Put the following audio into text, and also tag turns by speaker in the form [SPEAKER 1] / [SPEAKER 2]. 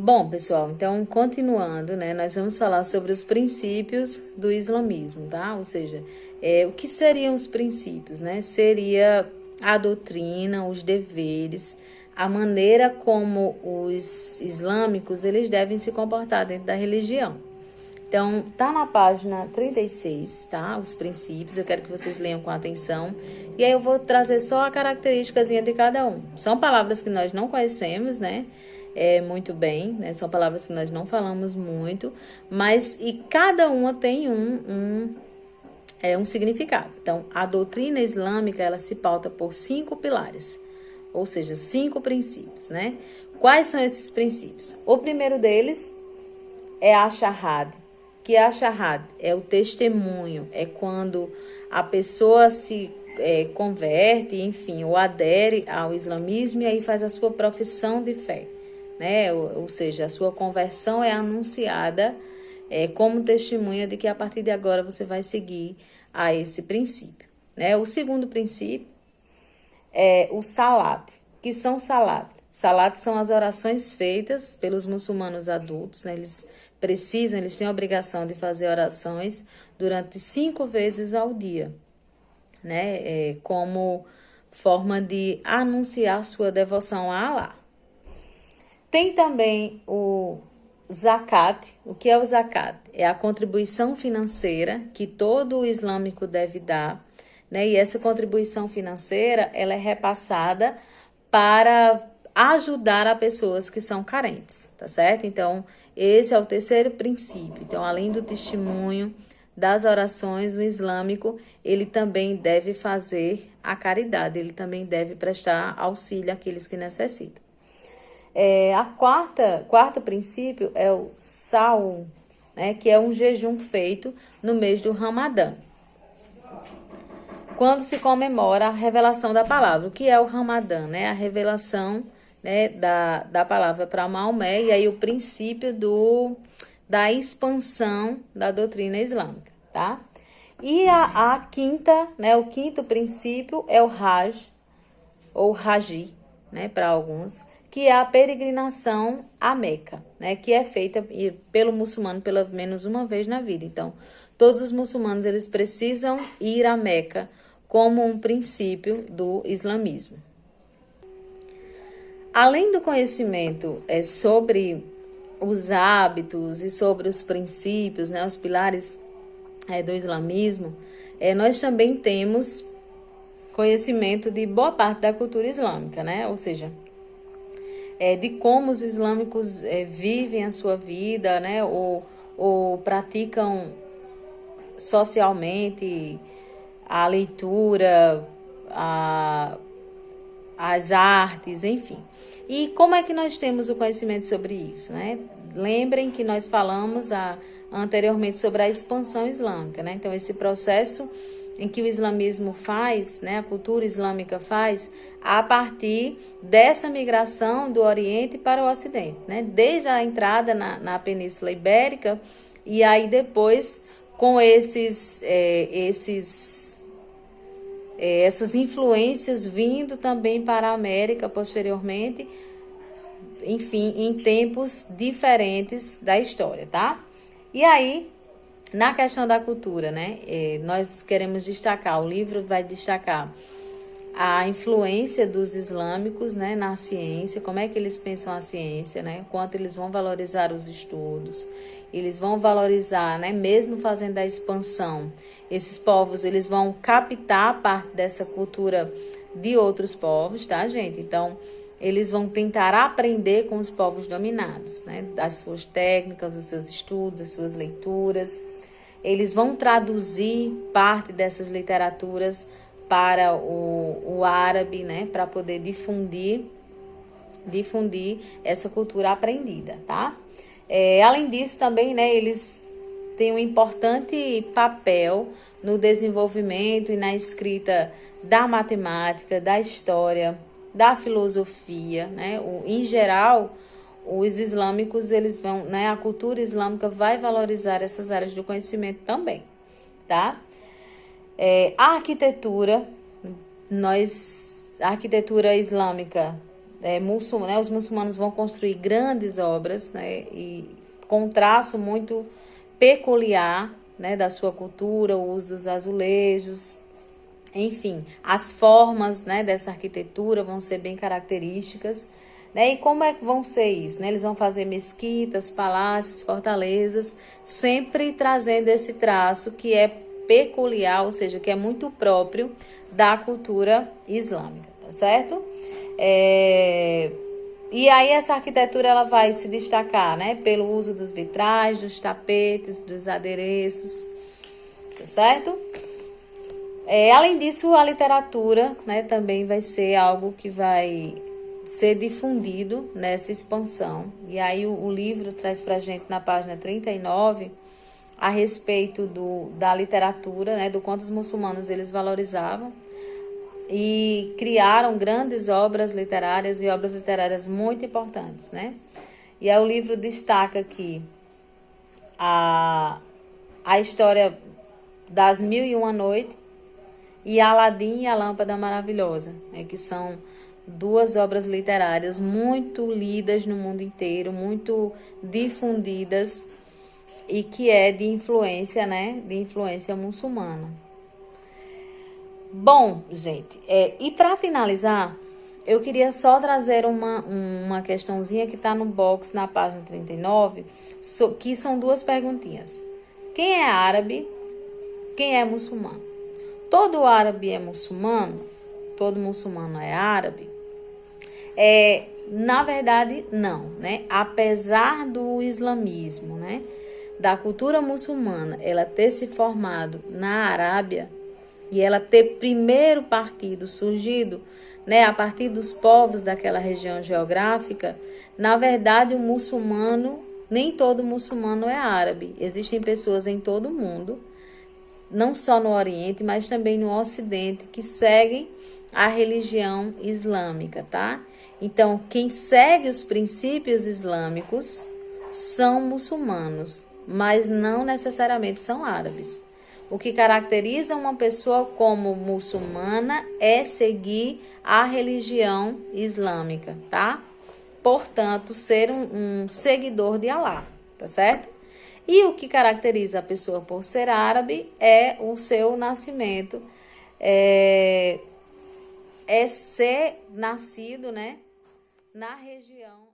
[SPEAKER 1] Bom, pessoal, então continuando, né, nós vamos falar sobre os princípios do islamismo, tá? Ou seja, o que seriam os princípios, né? Seria a doutrina, os deveres, a maneira como os islâmicos eles devem se comportar dentro da religião. Então, tá na página 36, tá? Os princípios, eu quero que vocês leiam com atenção. E aí eu vou trazer só a característicazinha de cada um. São palavras que nós não conhecemos, né? Muito bem, né? São palavras que nós não falamos muito, mas e cada uma tem um significado. Então, a doutrina islâmica, ela se pauta por 5 pilares, ou seja, 5 princípios, né? Quais são esses princípios? O primeiro deles é a shahada, que a shahada é o testemunho, é quando a pessoa se converte, enfim, ou adere ao islamismo e aí faz a sua profissão de fé, né? Ou seja, a sua conversão é anunciada como testemunha de que a partir de agora você vai seguir a esse princípio, né? O segundo princípio é o salat, que são salat. Salat são as orações feitas pelos muçulmanos adultos, né? Eles têm a obrigação de fazer orações durante 5 vezes ao dia, né? Como forma de anunciar sua devoção a Allah. Tem também o zakat. O que é o zakat? É a contribuição financeira que todo islâmico deve dar, né? E essa contribuição financeira, ela é repassada para ajudar a pessoas que são carentes, tá certo? Então, esse é o terceiro princípio. Então, além do testemunho, das orações, o islâmico, ele também deve fazer a caridade, ele também deve prestar auxílio àqueles que necessitam. Quarto princípio é o saum, né, que é um jejum feito no mês do Ramadã, quando se comemora a revelação da palavra. O que é o Ramadã, né? A revelação, né, da palavra para Maomé, e aí o princípio da expansão da doutrina islâmica, tá? E a quinta, né, o quinto princípio é o Hajj, ou Haji, né, para alguns, que é a peregrinação à Meca, né, que é feita pelo muçulmano pelo menos uma vez na vida. Então, todos os muçulmanos eles precisam ir à Meca como um princípio do islamismo. Além do conhecimento sobre os hábitos e sobre os princípios, né, os pilares do islamismo, nós também temos conhecimento de boa parte da cultura islâmica, né? Ou seja, de como os islâmicos vivem a sua vida, né? Ou praticam socialmente a leitura, as artes, enfim. E como é que nós temos o conhecimento sobre isso, né? Lembrem que nós falamos anteriormente sobre a expansão islâmica, né? Então, esse processo em que o islamismo faz, né, a cultura islâmica faz, a partir dessa migração do Oriente para o Ocidente, né? Desde a entrada na Península Ibérica, e aí depois com essas influências vindo também para a América posteriormente, enfim, em tempos diferentes da história, tá? E aí, na questão da cultura, né, nós queremos destacar, o livro vai destacar a influência dos islâmicos, né, na ciência, como é que eles pensam a ciência, né, quanto eles vão valorizar os estudos, eles vão valorizar, né, mesmo fazendo a expansão, esses povos, eles vão captar parte dessa cultura de outros povos, tá, gente? Então, eles vão tentar aprender com os povos dominados, né, das suas técnicas, dos seus estudos, das suas leituras. Eles vão traduzir parte dessas literaturas para o árabe, né, para poder difundir essa cultura aprendida, tá? Além disso, também, né, eles têm um importante papel no desenvolvimento e na escrita da matemática, da história, da filosofia, né? Em geral, os islâmicos, eles vão, né, a cultura islâmica vai valorizar essas áreas do conhecimento também, tá? A arquitetura, a arquitetura islâmica, né, os muçulmanos vão construir grandes obras, né, e com um traço muito peculiar, né, da sua cultura, o uso dos azulejos, enfim, as formas, né, dessa arquitetura vão ser bem características, né? E como é que vão ser isso, né? Eles vão fazer mesquitas, palácios, fortalezas, sempre trazendo esse traço que é peculiar, ou seja, que é muito próprio da cultura islâmica, tá certo? E aí essa arquitetura ela vai se destacar, né, pelo uso dos vitrais, dos tapetes, dos adereços, tá certo? Além disso, a literatura, né, também vai ser algo que vai ser difundido nessa expansão. E aí o livro traz para a gente na página 39 a respeito da literatura, né, do quanto os muçulmanos eles valorizavam e criaram grandes obras literárias e obras literárias muito importantes, né? E aí o livro destaca aqui a história das Mil e Uma Noites e Aladim e a Lâmpada Maravilhosa, né, que são duas obras literárias muito lidas no mundo inteiro, muito difundidas e que é de influência, né, de influência muçulmana. Bom, gente, e para finalizar, eu queria só trazer uma questãozinha que está no box na página 39, que são duas perguntinhas. Quem é árabe? Quem é muçulmano? Todo árabe é muçulmano? Todo muçulmano é árabe? Na verdade, não, né? Apesar do islamismo, né, da cultura muçulmana, ela ter se formado na Arábia e ela ter primeiro partido surgido, né, a partir dos povos daquela região geográfica, na verdade, o muçulmano, nem todo muçulmano é árabe. Existem pessoas em todo o mundo, não só no Oriente, mas também no Ocidente, que seguem a religião islâmica, tá? Então, quem segue os princípios islâmicos são muçulmanos, mas não necessariamente são árabes. O que caracteriza uma pessoa como muçulmana é seguir a religião islâmica, tá? Portanto, ser um seguidor de Alá, tá certo? E o que caracteriza a pessoa por ser árabe é o seu nascimento, é ser nascido, né, na região